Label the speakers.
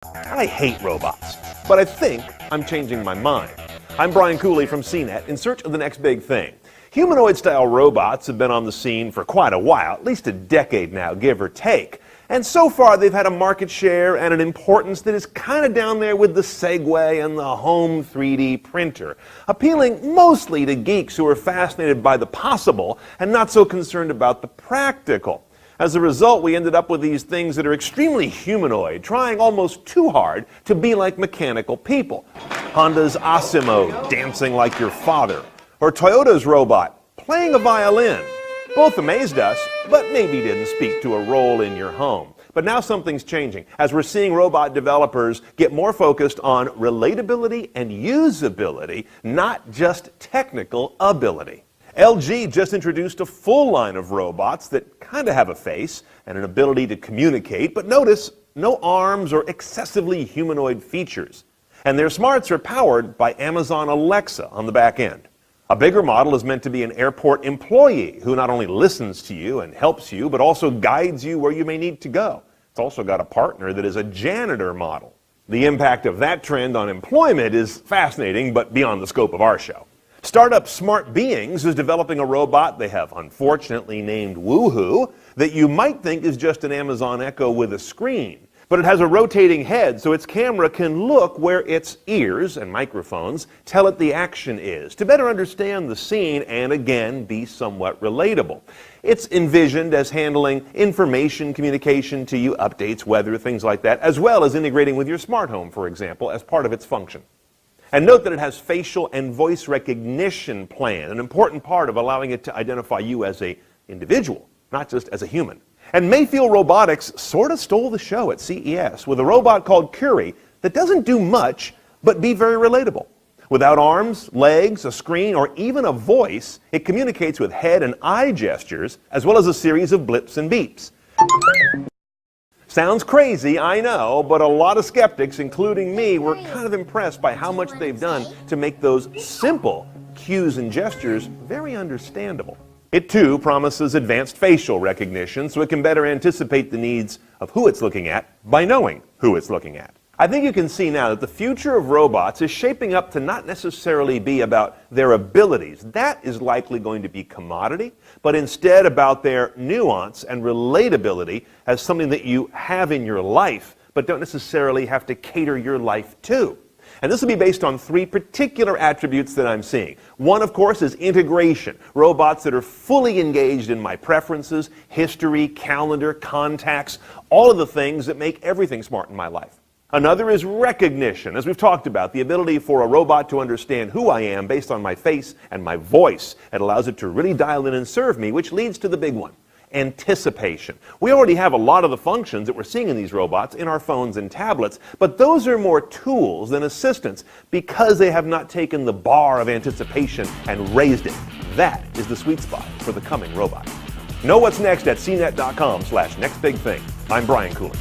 Speaker 1: I hate robots, but I think I'm changing my mind. I'm Brian Cooley from CNET in search of the next big thing. Humanoid-style robots have been on the scene for quite a while, at least a decade now, give or take. And so far they've had a market share and an importance that is kind of down there with the Segway and the home 3D printer, appealing mostly to geeks who are fascinated by the possible and not so concerned about the practical. As a result, we ended up with these things that are extremely humanoid, trying almost too hard to be like mechanical people. Honda's Asimo, dancing like your father, or Toyota's robot, playing a violin. Both amazed us, but maybe didn't speak to a role in your home. But now something's changing, as we're seeing robot developers get more focused on relatability and usability, not just technical ability. LG just introduced a full line of robots that kind of have a face and an ability to communicate, but notice, no arms or excessively humanoid features. And their smarts are powered by Amazon Alexa on the back end. A bigger model is meant to be an airport employee who not only listens to you and helps you, but also guides you where you may need to go. It's also got a partner that is a janitor model. The impact of that trend on employment is fascinating, but beyond the scope of our show. Startup Smart Beings is developing a robot they have unfortunately named Woohoo that you might think is just an Amazon Echo with a screen. But it has a rotating head, so its camera can look where its ears and microphones tell it the action is, to better understand the scene and, again, be somewhat relatable. It's envisioned as handling information communication to you, updates, weather, things like that, as well as integrating with your smart home, for example, as part of its function. And note that it has facial and voice recognition planned, an important part of allowing it to identify you as an individual, not just as a human. And Mayfield Robotics sort of stole the show at CES with a robot called Curie that doesn't do much, but be very relatable. Without arms, legs, a screen, or even a voice, it communicates with head and eye gestures, as well as a series of blips and beeps. Sounds crazy, I know, but a lot of skeptics, including me, were kind of impressed by how much they've done to make those simple cues and gestures very understandable. It too promises advanced facial recognition so it can better anticipate the needs of who it's looking at by knowing who it's looking at. I think you can see now that the future of robots is shaping up to not necessarily be about their abilities. That is likely going to be commodity, but instead about their nuance and relatability as something that you have in your life, but don't necessarily have to cater your life to. And this will be based on three particular attributes that I'm seeing. One, of course, is integration. Robots that are fully engaged in my preferences, history, calendar, contacts, all of the things that make everything smart in my life. Another is recognition. As we've talked about, the ability for a robot to understand who I am based on my face and my voice. It allows it to really dial in and serve me, which leads to the big one. Anticipation. We already have a lot of the functions that we're seeing in these robots in our phones and tablets, but those are more tools than assistants because they have not taken the bar of anticipation and raised it. That is the sweet spot for the coming robot. Know what's next at cnet.com/nextbigthing. I'm Brian Cooley.